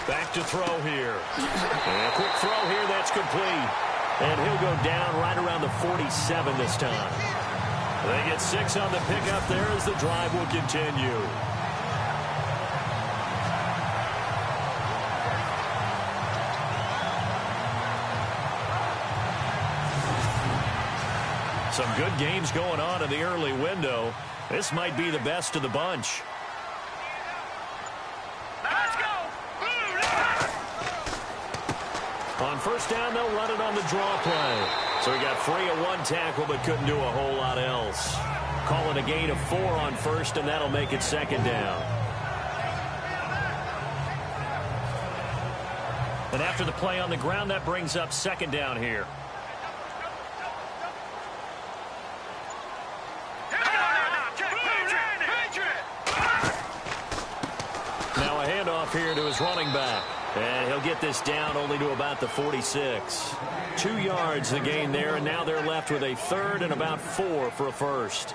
Back to throw here. And a quick throw here, that's complete. And he'll go down right around the 47 this time. They get 6 on the pickup there as the drive will continue. Some good games going on in the early window. This might be the best of the bunch. On first down, they'll run it on the draw play. So he got free of one tackle, but couldn't do a whole lot else. Call it a gain of 4 on first, and that'll make it 2nd down. And after the play on the ground, that brings up 2nd down here. Now a handoff here to his running back. And he'll get this down only to about the 46. 2 yards the gain there, and now they're left with a third and about 4 for a first.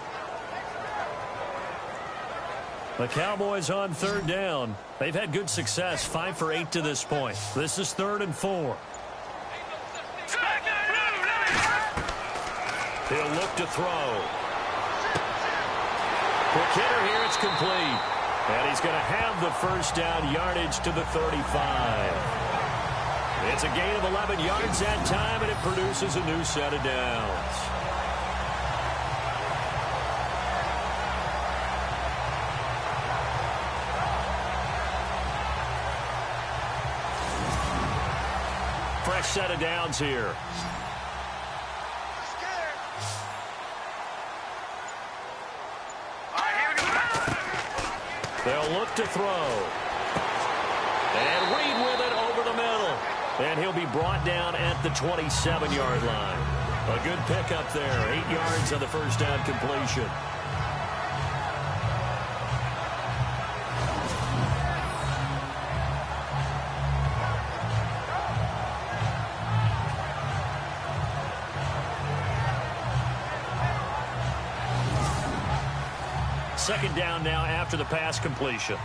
The Cowboys on third down. They've had good success, 5 for 8 to this point. This is 3rd and 4. He'll look to throw. Quick hitter here, it's complete. And he's going to have the first down, yardage to the 35. It's a gain of 11 yards that time, and it produces a new set of downs. Fresh set of downs here. They'll look to throw. And Reed with it over the middle. And he'll be brought down at the 27-yard line. A good pickup there. 8 yards on the first down completion. Second down now after the pass completion.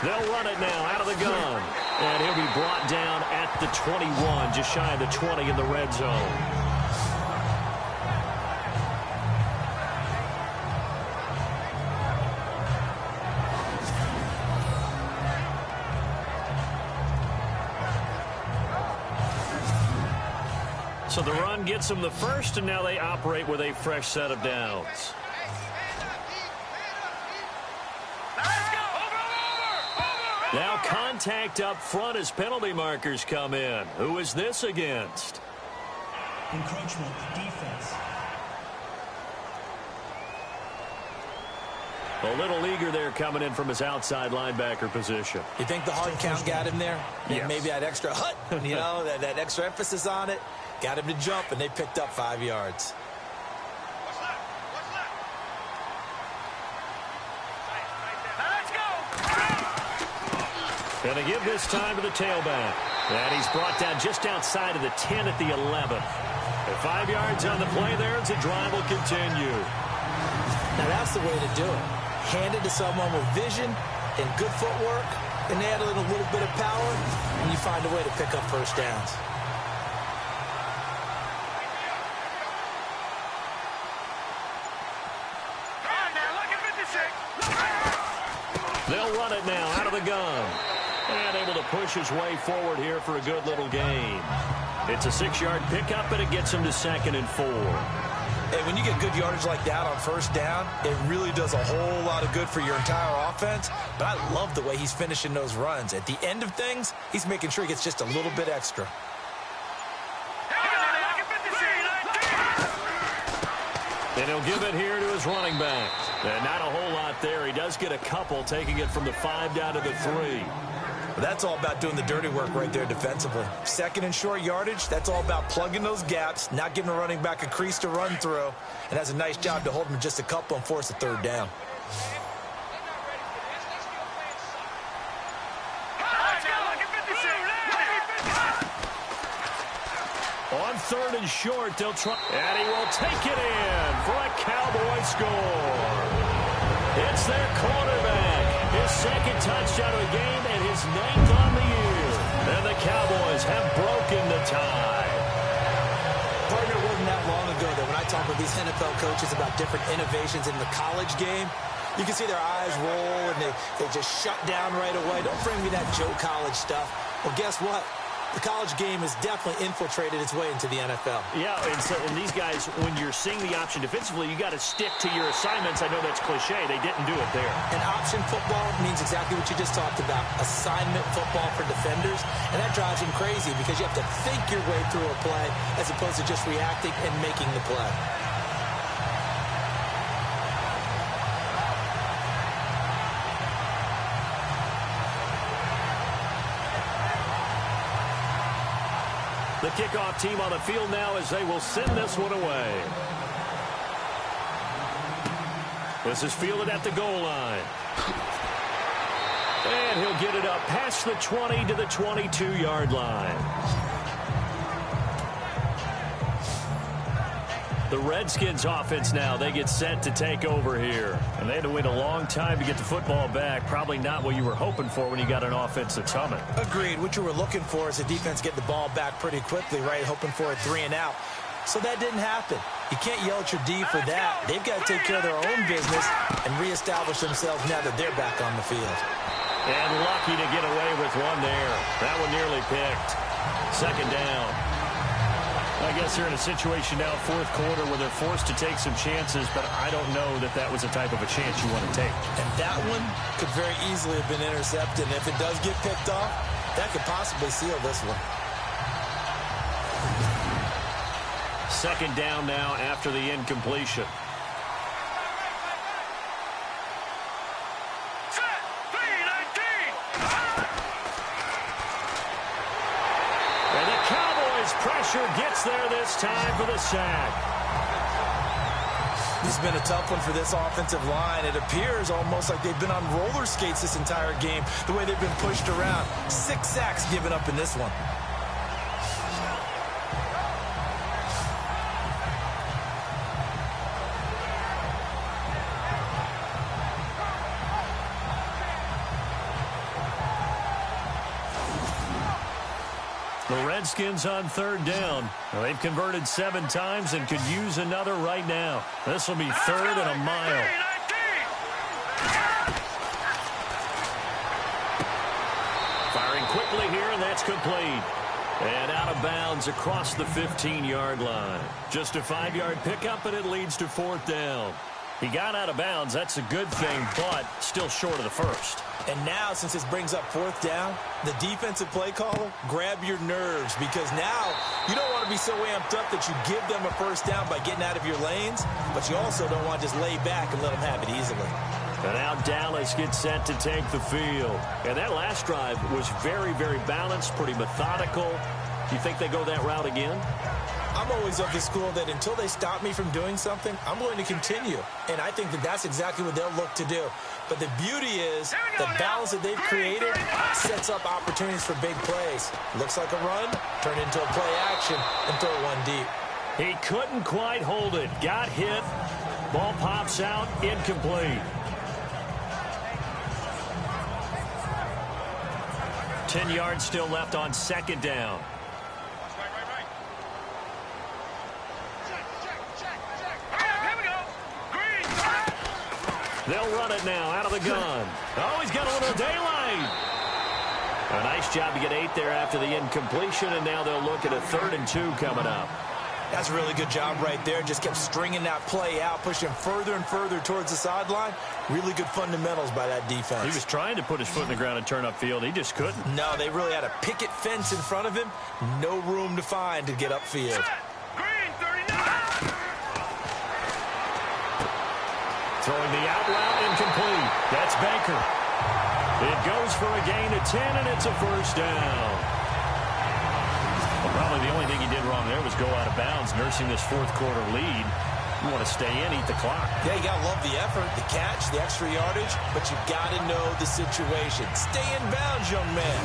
They'll run it now out of the gun. And he'll be brought down at the 21, just shy of the 20 in the red zone. So the run gets them the first, and now they operate with a fresh set of downs. Now contact up front as penalty markers come in. Who is this against? Encroachment, defense. A little eager there coming in from his outside linebacker position. You think the hard count got him there? Yes. Maybe that extra hut, you know, that extra emphasis on it. Got him to jump, and they picked up 5 yards. Going to give this time to the tailback. And he's brought down just outside of the 10 at the 11. At 5 yards on the play there, as the drive will continue. Now, that's the way to do it. Hand it to someone with vision and good footwork, and add in a little bit of power, and you find a way to pick up first downs. They'll run it now out of the gun. And able to push his way forward here for a good little gain. It's a 6-yard pickup, and it gets him to 2nd and 4. Hey, when you get good yardage like that on first down, it really does a whole lot of good for your entire offense. But I love the way he's finishing those runs. At the end of things, he's making sure he gets just a little bit extra. And he'll give it here to his running back. And not a whole lot there. He does get a couple, taking it from the 5 down to the 3. That's all about doing the dirty work right there defensively. 2nd and short yardage, that's all about plugging those gaps, not giving a running back a crease to run through, and has a nice job to hold him just a couple and force a 3rd down. On 3rd and short, they'll try, and he will take it in for a Cowboy score. It's their quarterback. His 2nd touchdown of the game and his 9th on the year. And the Cowboys have broken the tie. Partner, it wasn't that long ago that when I talk with these NFL coaches about different innovations in the college game, you can see their eyes roll and they just shut down right away. Don't bring me that Joe College stuff. Well, guess what? The college game has definitely infiltrated its way into the NFL. Yeah, and these guys, when you're seeing the option defensively, you got to stick to your assignments. I know that's cliche. They didn't do it there. And option football means exactly what you just talked about, assignment football for defenders. And that drives them crazy because you have to think your way through a play as opposed to just reacting and making the play. The kickoff team on the field now as they will send this one away. This is fielded at the goal line. And he'll get it up past the 20 to the 22-yard line. The Redskins offense now, they get set to take over here. And they had to wait a long time to get the football back. Probably not what you were hoping for when you got an offense that's humming. Agreed. What you were looking for is the defense get the ball back pretty quickly, right? Hoping for a 3 and out. So that didn't happen. You can't yell at your D for that. They've got to take care of their own business and reestablish themselves now that they're back on the field. And lucky to get away with one there. That one nearly picked. Second down. I guess they're in a situation now, fourth quarter, where they're forced to take some chances, but I don't know that that was the type of a chance you want to take. And that one could very easily have been intercepted. And if it does get picked off, that could possibly seal this one. Second down now after the incompletion. And the Cowboys pressure gets there this time for the sack. This has been a tough one for this offensive line. It appears almost like they've been on roller skates this entire game, the way they've been pushed around. 6 sacks given up in this one. The Redskins on third down. Well, they've converted 7 times and could use another right now. This will be third and a mile. Firing quickly here, and that's complete. And out of bounds across the 15-yard line. Just a 5-yard pickup, and it leads to fourth down. He got out of bounds. That's a good thing, but still short of the first. And now, since this brings up fourth down, the defensive play caller, grab your nerves, because now you don't want to be so amped up that you give them a first down by getting out of your lanes, but you also don't want to just lay back and let them have it easily. And now Dallas gets set to take the field. And that last drive was very, very balanced, pretty methodical. You think they go that route again? I'm always of the school that until they stop me from doing something, I'm going to continue. And I think that that's exactly what they'll look to do. But the beauty is the balance that they've created sets up opportunities for big plays. Looks like a run, turn into a play action, and throw one deep. He couldn't quite hold it. Got hit. Ball pops out, incomplete. 10 yards still left on second down. They'll run it now out of the gun. Oh, he's got a little daylight. A nice job to get 8 there after the incompletion, and now they'll look at a 3rd and 2 coming up. That's a really good job right there. Just kept stringing that play out, pushing further and further towards the sideline. Really good fundamentals by that defense. He was trying to put his foot in the ground and turn upfield. He just couldn't. No, they really had a picket fence in front of him. No room to find to get upfield. Throwing the out route, incomplete. That's Baker. It goes for a gain of 10, and it's a first down. Well, probably the only thing he did wrong there was go out of bounds, nursing this fourth quarter lead. You want to stay in, eat the clock. Yeah, you got to love the effort, the catch, the extra yardage, but you got to know the situation. Stay in bounds, young man.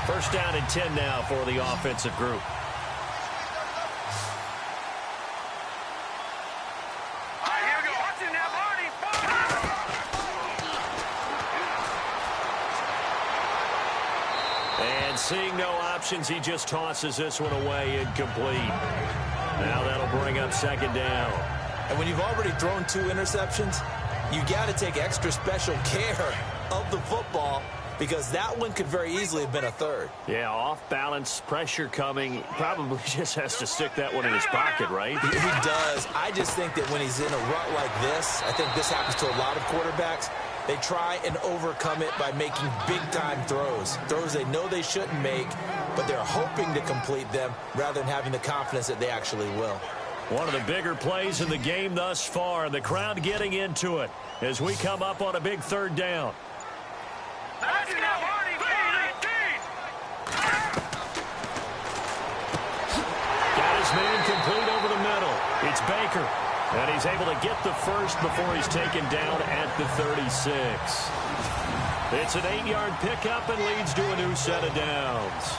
First down and 10 now for the offensive group. And seeing no options, he just tosses this one away, incomplete. Now that'll bring up second down. And when you've already thrown 2 interceptions, you got to take extra special care of the football, because that one could very easily have been a 3rd. Yeah, off balance, pressure coming. Probably just has to stick that one in his pocket, right? He does. I just think that when he's in a rut like this, I think this happens to a lot of quarterbacks, they try and overcome it by making big-time throws. Throws they know they shouldn't make, but they're hoping to complete them rather than having the confidence that they actually will. One of the bigger plays in the game thus far. The crowd getting into it as we come up on a big 3rd down. Got his man complete over the middle. It's Baker. And he's able to get the first before he's taken down at the 36. It's an 8-yard pickup and leads to a new set of downs.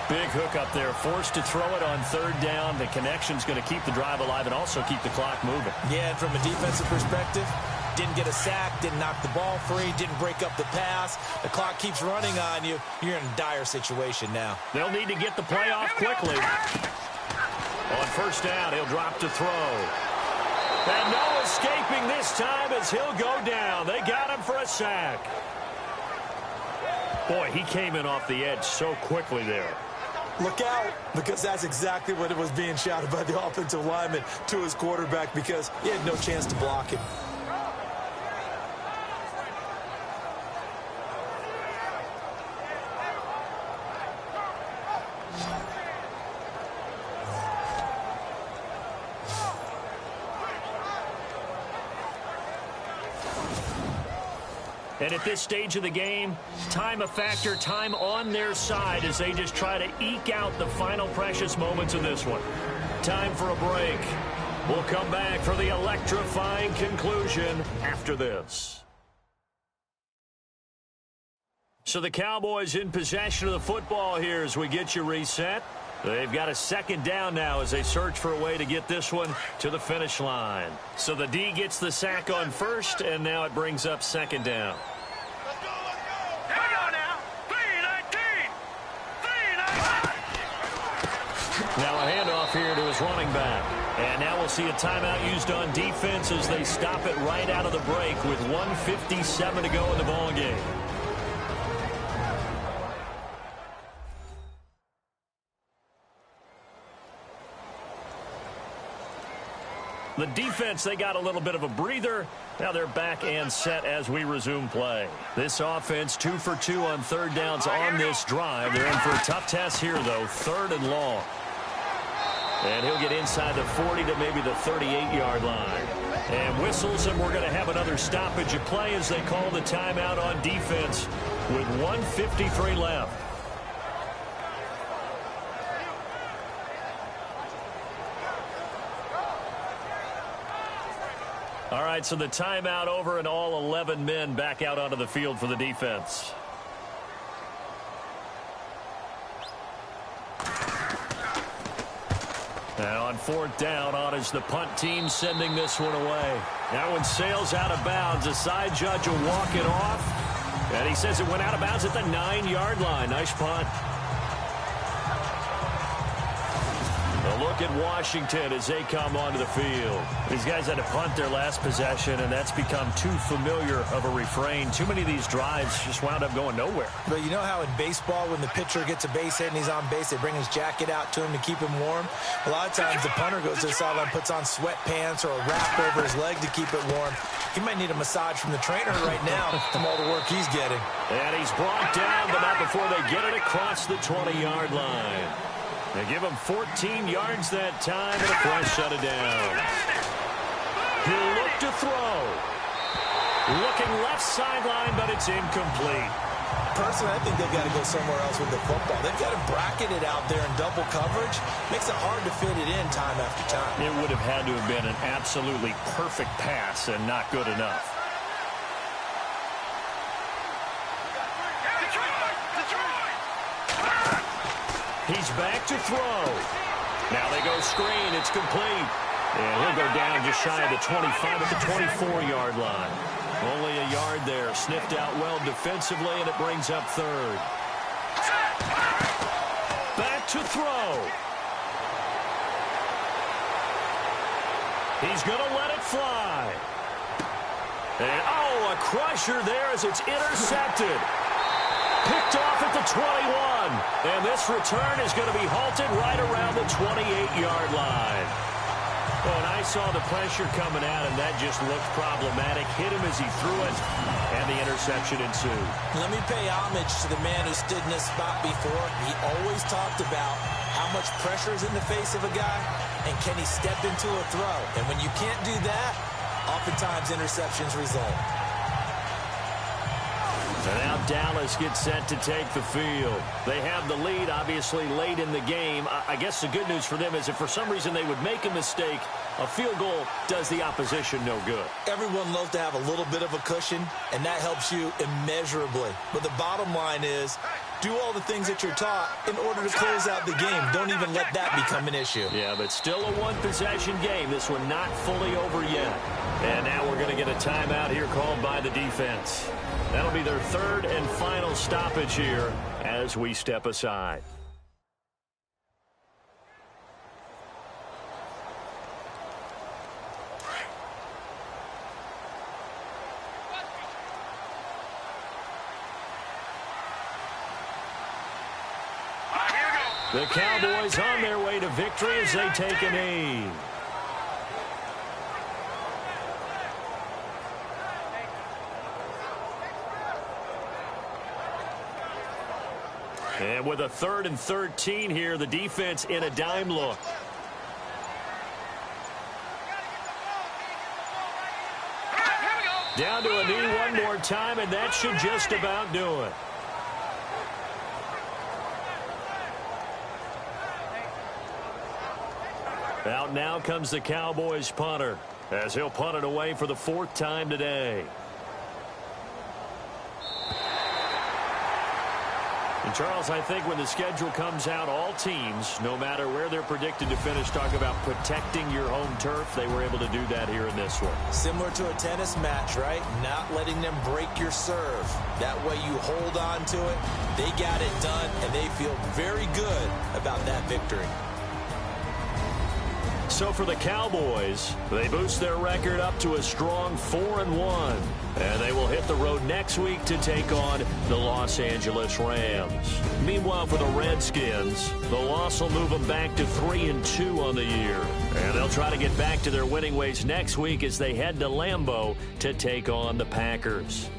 Big hook up there, forced to throw it on third down. The connection's going to keep the drive alive and also keep the clock moving. Yeah, and from a defensive perspective, didn't get a sack, didn't knock the ball free, didn't break up the pass. The clock keeps running on you. You're in a dire situation now. They'll need to get the play off quickly. On first down, he'll drop to throw. And no escaping this time as he'll go down. They got him for a sack. Boy, he came in off the edge so quickly there. Look out, because that's exactly what it was being shouted by the offensive lineman to his quarterback, because he had no chance to block it. And at this stage of the game, time a factor, time on their side as they just try to eke out the final precious moments of this one. Time for a break. We'll come back for the electrifying conclusion after this. So the Cowboys in possession of the football here as we get you reset. They've got a second down now as they search for a way to get this one to the finish line. So the D gets the sack on first, and now it brings up second down. Let's go. Hang on now. 3-19. Now a handoff here to his running back. And now we'll see a timeout used on defense as they stop it right out of the break with 1:57 to go in the ballgame. The defense, they got a little bit of a breather. Now they're back and set as we resume play. This offense 2 for 2 on third downs on this drive. They're in for a tough test here, though, third and long. And he'll get inside the 40 to maybe the 38-yard line. And whistles, and we're going to have another stoppage of play as they call the timeout on defense with 1:53 left. All right, so the timeout over and all 11 men back out onto the field for the defense. And on fourth down, on is the punt team sending this one away. That one sails out of bounds. The side judge will walk it off. And he says it went out of bounds at the 9-yard line. Nice punt. A look at Washington as they come onto the field. These guys had to punt their last possession, and that's become too familiar of a refrain. Too many of these drives just wound up going nowhere. But you know how in baseball, when the pitcher gets a base hit and he's on base, they bring his jacket out to him to keep him warm? A lot of times the punter goes to the sideline, puts on sweatpants or a wrap over his leg to keep it warm. He might need a massage from the trainer right now from all the work he's getting. And he's brought down, but not before they get it across the 20-yard line. They give him 14 yards that time, and a fresh shut it down. He'll look to throw. Looking left sideline, but it's incomplete. Personally, I think they've got to go somewhere else with the football. They've got him bracketed out there in double coverage. Makes it hard to fit it in time after time. It would have had to have been an absolutely perfect pass and not good enough. He's back to throw. Now they go screen. It's complete. And he'll go down just shy of the 25 at the 24-yard line. Only a yard there. Sniffed out well defensively, and it brings up third. Back to throw. He's going to let it fly. And, oh, a crusher there as it's intercepted. Picked off at the 21. And this return is going to be halted right around the 28-yard line. Oh, and I saw the pressure coming at him. That just looked problematic. Hit him as he threw it, and the interception ensued. Let me pay homage to the man who stood in this spot before. He always talked about how much pressure is in the face of a guy, and can he step into a throw. And when you can't do that, oftentimes interceptions result. And now Dallas gets set to take the field. They have the lead, obviously, late in the game. I guess the good news for them is if for some reason they would make a mistake, a field goal does the opposition no good. Everyone loves to have a little bit of a cushion, and that helps you immeasurably. But the bottom line is, do all the things that you're taught in order to close out the game. Don't even let that become an issue. Yeah, but still a one-possession game. This one not fully over yet. And now we're going to get a timeout here called by the defense. That'll be their third and final stoppage here as we step aside. The Cowboys on their way to victory as they take a knee. And with a 3rd and 13 here, the defense in a dime look. Down to a knee one more time, and that should just about do it. Out now comes the Cowboys punter as he'll punt it away for the 4th time today. And Charles, I think when the schedule comes out, all teams, no matter where they're predicted to finish, talk about protecting your home turf. They were able to do that here in this one. Similar to a tennis match, right? Not letting them break your serve. That way you hold on to it. They got it done, and they feel very good about that victory. So for the Cowboys, they boost their record up to a strong 4-1. And they will hit the road next week to take on the Los Angeles Rams. Meanwhile, for the Redskins, the loss will move them back to 3-2 on the year. And they'll try to get back to their winning ways next week as they head to Lambeau to take on the Packers.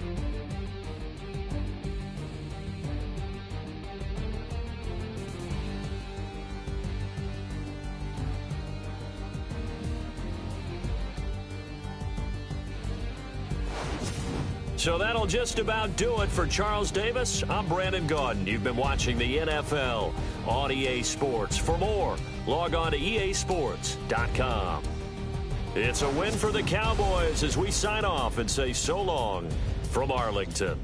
So that'll just about do it for Charles Davis. I'm Brandon Gaudin. You've been watching the NFL on EA Sports. For more, log on to easports.com. It's a win for the Cowboys as we sign off and say so long from Arlington.